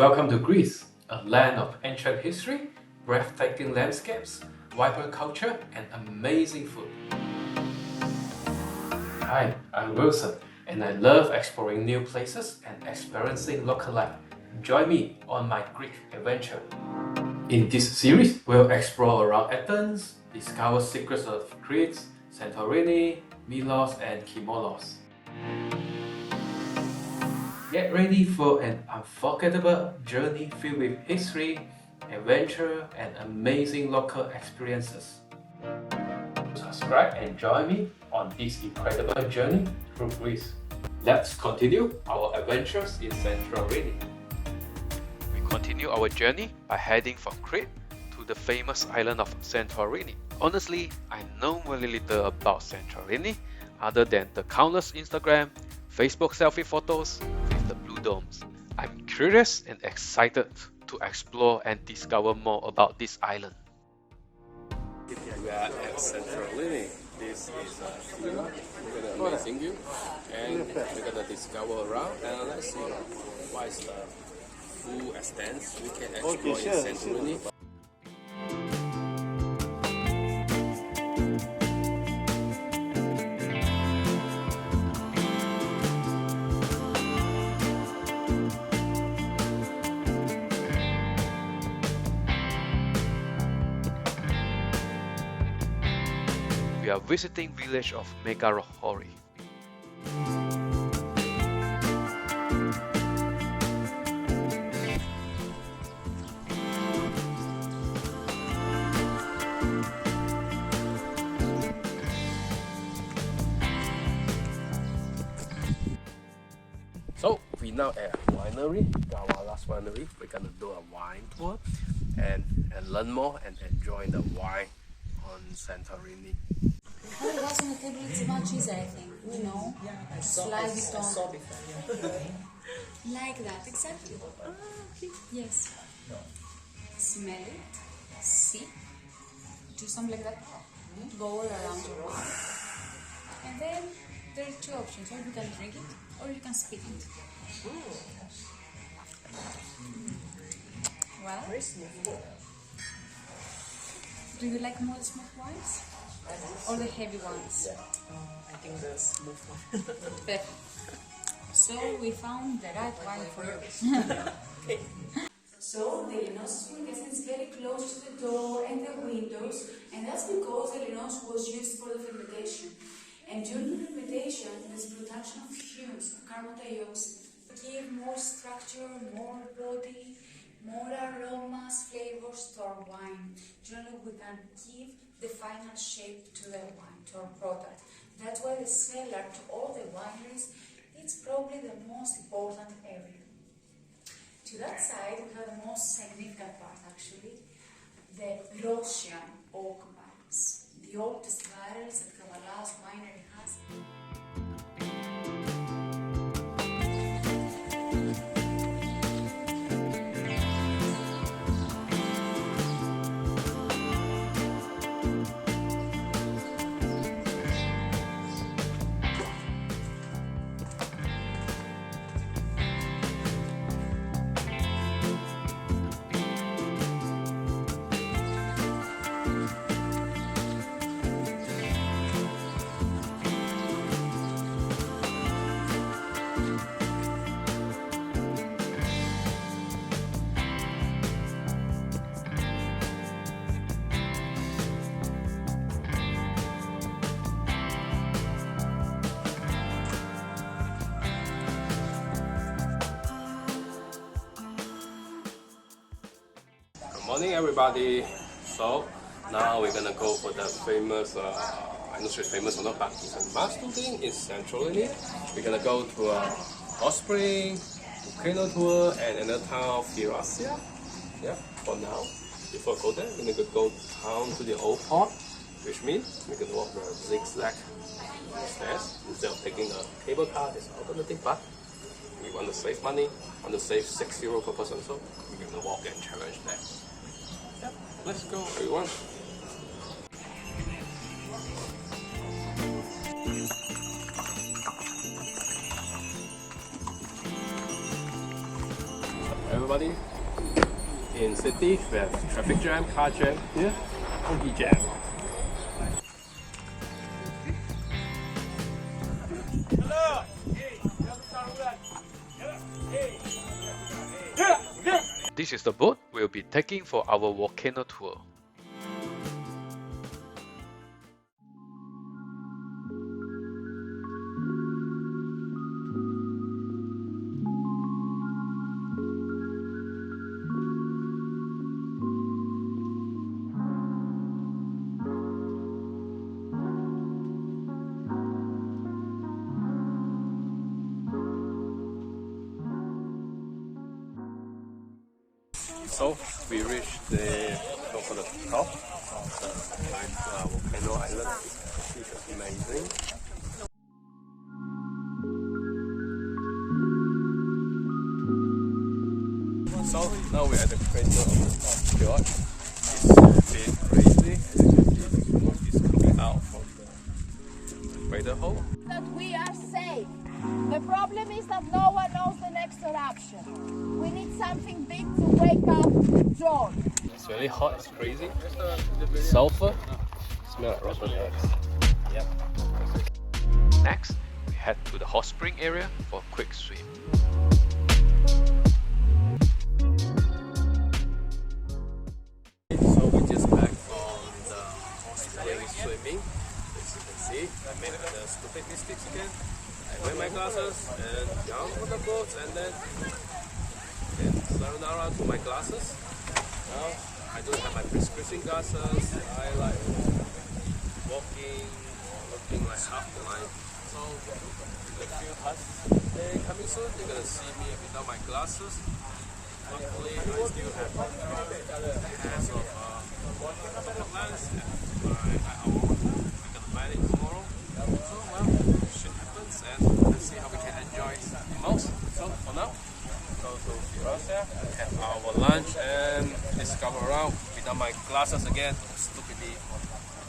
Welcome to Greece, a land of ancient history, breathtaking landscapes, vibrant culture, and amazing food. Hi, I'm Wilson, and I love exploring new places and experiencing local life. Join me on my Greek adventure. In this series, we'll explore around Athens, discover secrets of Crete, Santorini, Milos, and Kimolos. Get ready for an unforgettable journey filled with history, adventure, and amazing local experiences. Subscribe and join me on this incredible journey through Greece. Let's continue our adventures in Santorini. We continue our journey by heading from Crete to the famous island of Santorini. Honestly, I know very little about Santorini other than the countless Instagram, Facebook selfie photos with the blue domes. I'm curious and excited to explore and discover more about this island. We are at Santorini. This is Fira. Look at the amazing view, and we're gonna discover around. And let's see what is the full extent we can explore in Santorini. We are visiting village of Megalochori. So we now at winery, our last winery. We're gonna do a wine tour and learn more and enjoy the wine on Santorini. How it was on the table, it's much easier, I think. You know, slide it on. Like that, exactly. Yes. Smell it, see, do something like that. Go all around your mouth. And then there are two options: or you can drink it, or you can spit it. Well, do you like more smooth wines? Or the heavy ones? I think the smooth one. Perfect. So we found the right wine for you. So the Linos is very close to the door and the windows, and that's because the Linos was used for the fermentation. And during the fermentation, there's production of fumes, carbon dioxide, give more structure, more body, more aromas, flavors to our wine. Generally, we can give the final shape to the wine, to our product. That's why the cellar to all the wineries, it's probably the most important area. To that side, we have the most significant part actually, the Russian oak barrels, the oldest barrels that Kavalas winery has. Good morning, everybody. So now we're gonna go for the famous, I'm not sure it's famous or not, but it's a must-do thing in Santorini. We're gonna go to a hot spring, volcano tour, and another town, Thirassia. Yeah, for now. Before we go there, we're gonna go down to the old port, which means we're gonna walk the zigzag stairs instead of taking a cable car. It's alternative, but we want to save money, want to save €6 per person, so we're gonna walk and challenge that. Yep, let's go, everyone. everybody. In city, we have traffic jam, car jam. Here, hoagie jam. This is the boat we'll be taking for our volcano tour. So we reached the top of the volcano island. This is amazing. So now we're at the crater of the fjord. It's a bit crazy. As you can see, the smoke is coming out from the crater hole. That we are safe. The problem is that no one knows the next eruption. We need something big to wake up John. It's really hot, it's crazy. Sulfur, smell like rotten eggs. Yep. Next, we head to the hot spring area for a quick swim. So we're just back from the hot spring swimming. As you can see, I made the stupid mistakes again. I wear my glasses and down for the boat and then sayonara to my glasses. Now I don't have my prescription glasses. I like walking, looking like half blind. So in a few months, coming soon, you're gonna see me without my glasses. Luckily, I still have pairs of contact lens. We're gonna buy it tomorrow. So well, shit happens, and let's see how we can enjoy the most. So for now, go to Thirassia, have our lunch, and discover around without my glasses again. Stupidly,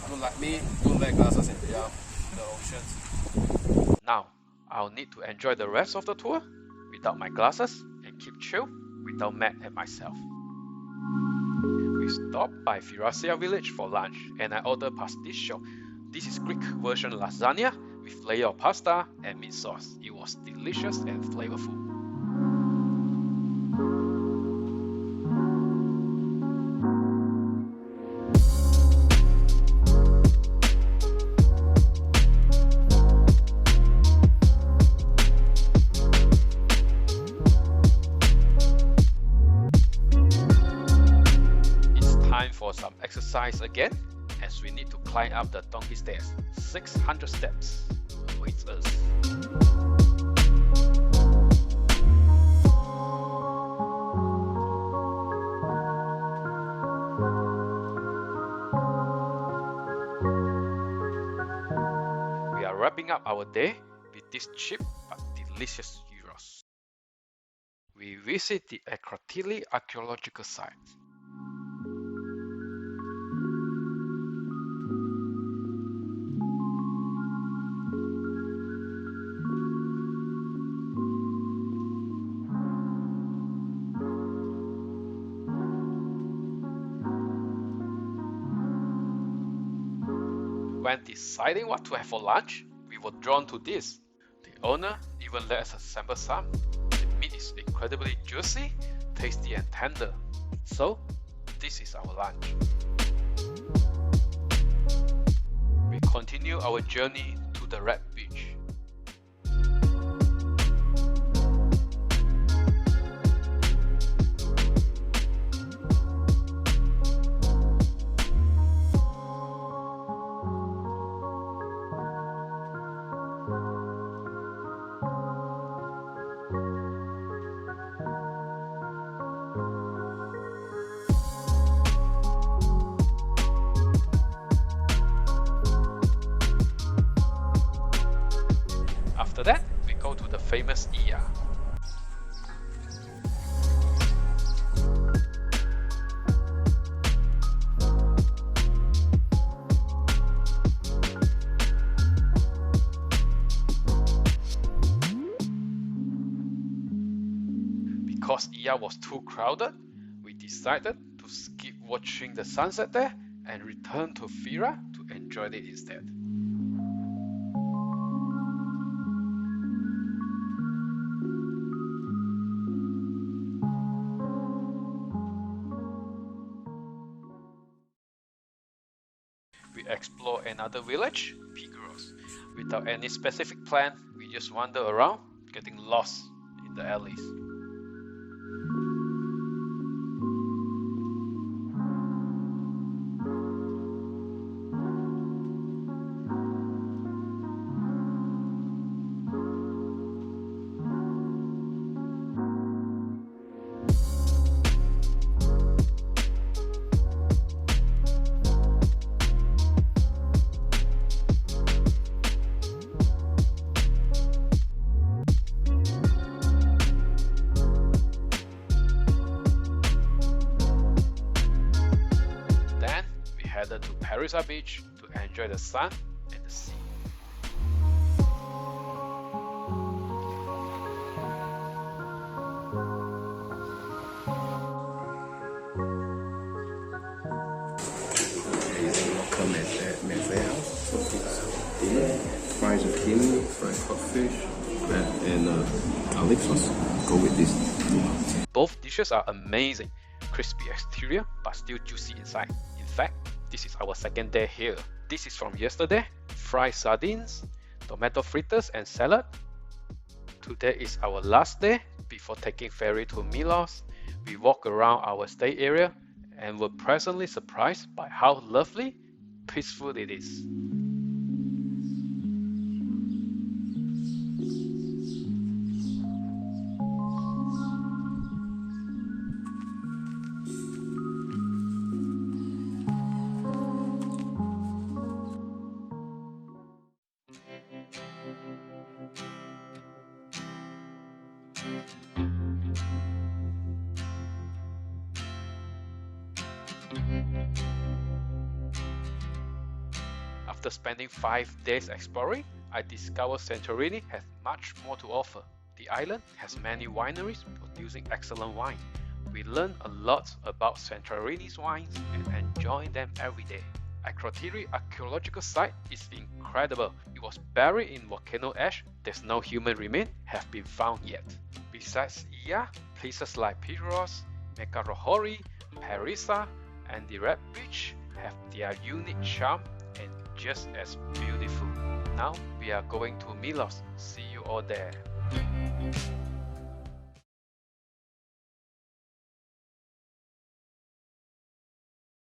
don't like me, don't wear glasses in the oceans. Now, I'll need to enjoy the rest of the tour without my glasses and keep chill without Matt and myself. We stopped by Thirassia village for lunch and I ordered pasticcio. This is Greek version lasagna with layer of pasta and meat sauce. It was delicious and flavorful. For some exercise again, as we need to climb up the donkey stairs. 600 steps awaits us. We are wrapping up our day with this cheap but delicious gyros. We visit the Akrotiri archaeological site. When deciding what to have for lunch, we were drawn to this. The owner even let us sample some. The meat is incredibly juicy, tasty and tender. So, this is our lunch. We continue our journey to the Red Beach. After that, we go to the famous Iya. Because Ia was too crowded, we decided to skip watching the sunset there and return to Fira to enjoy it instead. We explore another village, Pyrgos. Without any specific plan, we just wander around, getting lost in the alleys. Headed to Perissa beach to enjoy the sun and the sea. Fried zucchini, fried codfish, and garlic sauce. Go with this. Both dishes are amazing. Crispy exterior, but still juicy inside. In fact, this is our second day here. This is from yesterday. Fried sardines, tomato fritters and salad. Today is our last day before taking ferry to Milos. We walk around our stay area and were pleasantly surprised by how lovely, peaceful it is. After spending 5 days exploring, I discovered Santorini has much more to offer. The island has many wineries producing excellent wine. We learned a lot about Santorini's wines and enjoy them every day. Akrotiri archaeological site is incredible. It was buried in volcano ash. There's no human remain have been found yet. Besides Ia, places like Pyrgos, Megalochori, Perissa, and the Red Beach have their unique charm and just as beautiful. Now we are going to Milos. See you all there.